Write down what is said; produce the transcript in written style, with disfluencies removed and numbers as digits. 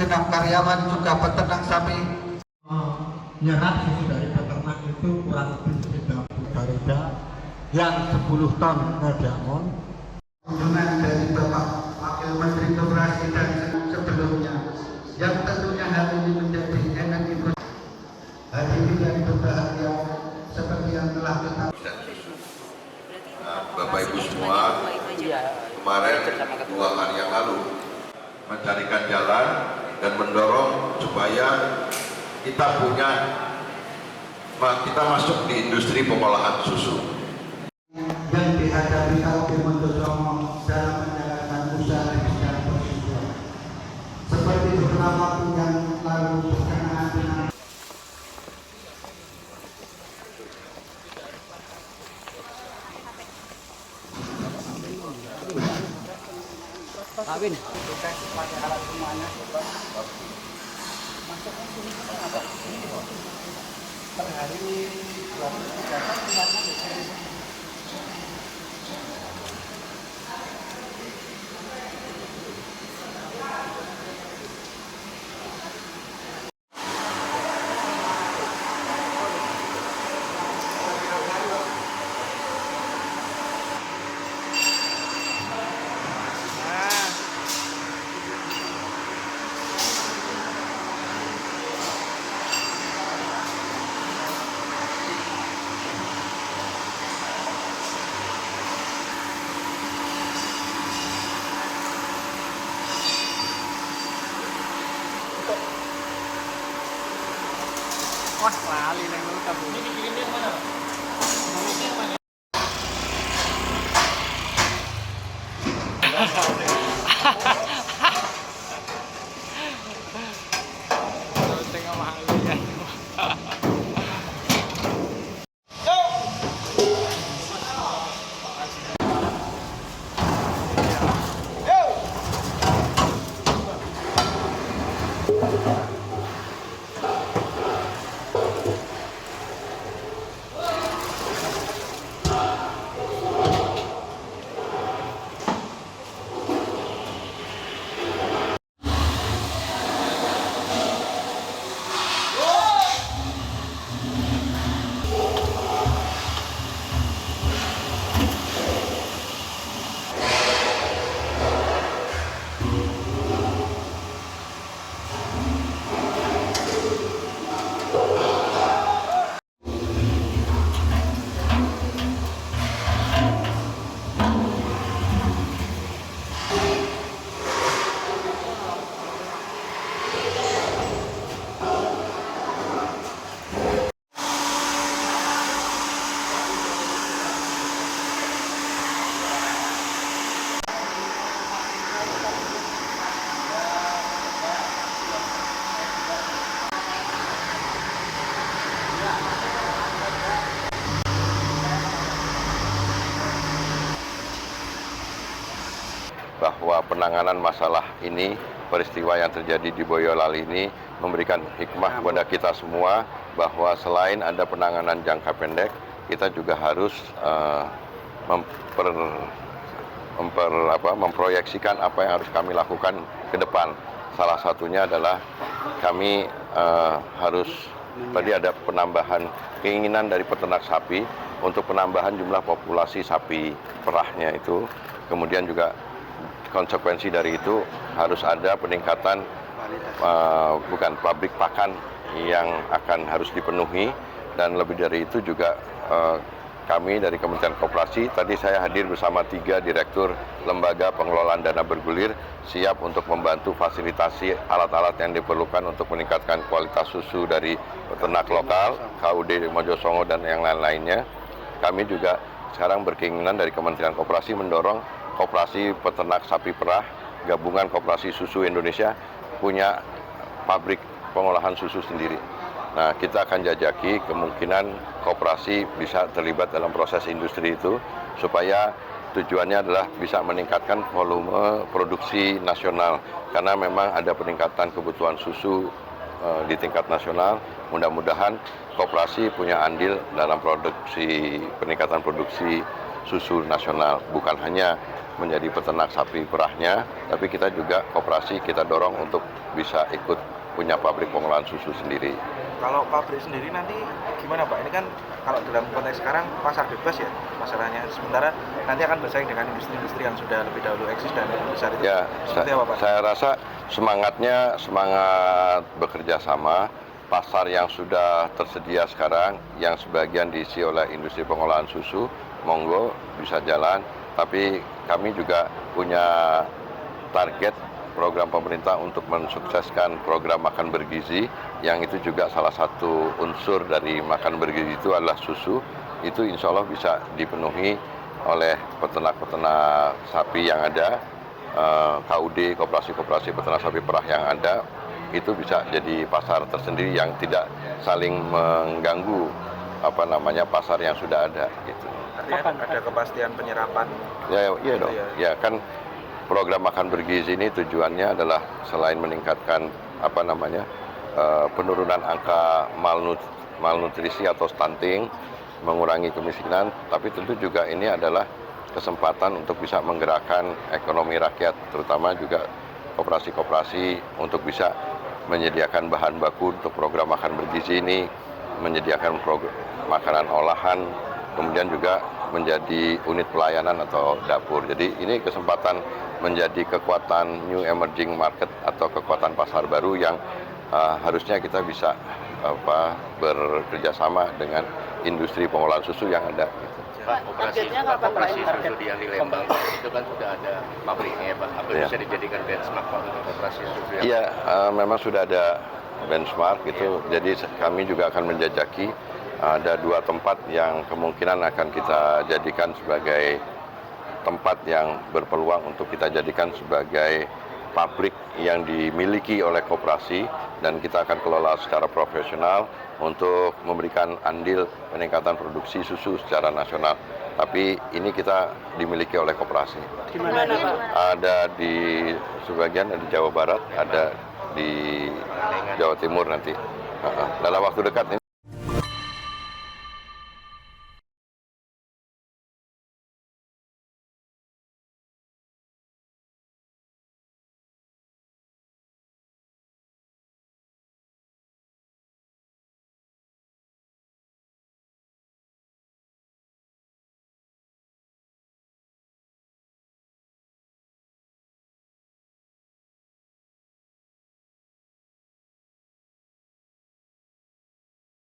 segenap karyawan juga peternak sapi nyerap susu dari peternak itu kurang lebih 30 reda yang 10 ton ngedamon. Kunjungan dari Bapak Wakil Menteri Koperasi dan sebelumnya yang tentunya hal ini menjadi energi hadirin yang berbahagia seperti yang telah kita Bapak Ibu semua, kemarin 2 hari yang lalu mencarikan jalan dan mendorong supaya kita masuk di industri pengolahan susu. yang dihadapi Kabupaten Wonocromo dalam menjalankan usaha dan persusuan. Seperti beberapa waktu yang lalu berkenaan dengan Kawin. Per hari 23 Wah, lali nang ngono kamu. Ini dikirimnya mana? Dikirimnya mana? Tengok mahal ya. Bahwa penanganan masalah ini, peristiwa yang terjadi di Boyolali ini memberikan hikmah kepada kita semua bahwa selain ada penanganan jangka pendek, kita juga harus memproyeksikan apa yang harus kami lakukan ke depan. Salah satunya adalah kami harus tadi ada penambahan keinginan dari peternak sapi untuk penambahan jumlah populasi sapi perahnya itu, kemudian juga konsekuensi dari itu harus ada peningkatan pabrik pakan yang akan harus dipenuhi, dan lebih dari itu juga kami dari Kementerian Koperasi, tadi saya hadir bersama 3 direktur lembaga pengelolaan dana bergulir siap untuk membantu fasilitasi alat-alat yang diperlukan untuk meningkatkan kualitas susu dari peternak lokal, KUD Mojosongo dan yang lain-lainnya. Kami juga sekarang berkeinginan dari Kementerian Koperasi mendorong Koperasi Peternak Sapi Perah, Gabungan Koperasi Susu Indonesia punya pabrik pengolahan susu sendiri. Nah, kita akan jajaki kemungkinan koperasi bisa terlibat dalam proses industri itu, supaya tujuannya adalah bisa meningkatkan volume produksi nasional, karena memang ada peningkatan kebutuhan susu di tingkat nasional. Mudah-mudahan koperasi punya andil dalam peningkatan produksi susu nasional, bukan hanya menjadi peternak sapi perahnya, tapi kita juga koperasi kita dorong untuk bisa ikut punya pabrik pengolahan susu sendiri. Kalau pabrik sendiri nanti gimana Pak? Ini kan kalau dalam konteks sekarang pasar bebas ya masalahnya. Sementara nanti akan bersaing dengan industri-industri yang sudah lebih dahulu eksis dan lebih besar itu. Ya, Seperti apa Pak? saya rasa semangat bekerja sama. Pasar yang sudah tersedia sekarang, yang sebagian diisi oleh industri pengolahan susu, monggo bisa jalan. Tapi kami juga punya target program pemerintah untuk mensukseskan program makan bergizi, yang itu juga salah satu unsur dari makan bergizi itu adalah susu. Itu insya Allah bisa dipenuhi oleh peternak-peternak sapi yang ada, KUD, koperasi-koperasi peternak sapi perah yang ada, itu bisa jadi pasar tersendiri yang tidak saling mengganggu pasar yang sudah ada gitu. Artinya ada kepastian penyerapan. Iya dong. Ya kan program makan bergizi ini tujuannya adalah selain meningkatkan penurunan angka malnutrisi atau stunting, mengurangi kemiskinan, tapi tentu juga ini adalah kesempatan untuk bisa menggerakkan ekonomi rakyat, terutama juga koperasi-koperasi untuk bisa menyediakan bahan baku untuk program makan bergizi ini, menyediakan makanan olahan, kemudian juga menjadi unit pelayanan atau dapur. Jadi ini kesempatan menjadi kekuatan new emerging market atau kekuatan pasar baru yang harusnya kita bisa bekerja sama dengan industri pengolahan susu yang ada. Pak, operasi susu di Lembang itu kan sudah ada pabriknya ya Pak. Apa bisa dijadikan benchmark Pak untuk operasi susu yang? Iya, memang sudah ada benchmark itu. Jadi kami juga akan menjajaki ada 2 tempat yang kemungkinan akan kita jadikan sebagai tempat yang berpeluang untuk kita jadikan sebagai pabrik yang dimiliki oleh koperasi, dan kita akan kelola secara profesional untuk memberikan andil peningkatan produksi susu secara nasional. Tapi ini kita dimiliki oleh koperasi. Di mana Pak? Ada di sebagian ada di Jawa Barat, ada di Jawa Timur nanti. Dalam waktu dekat ini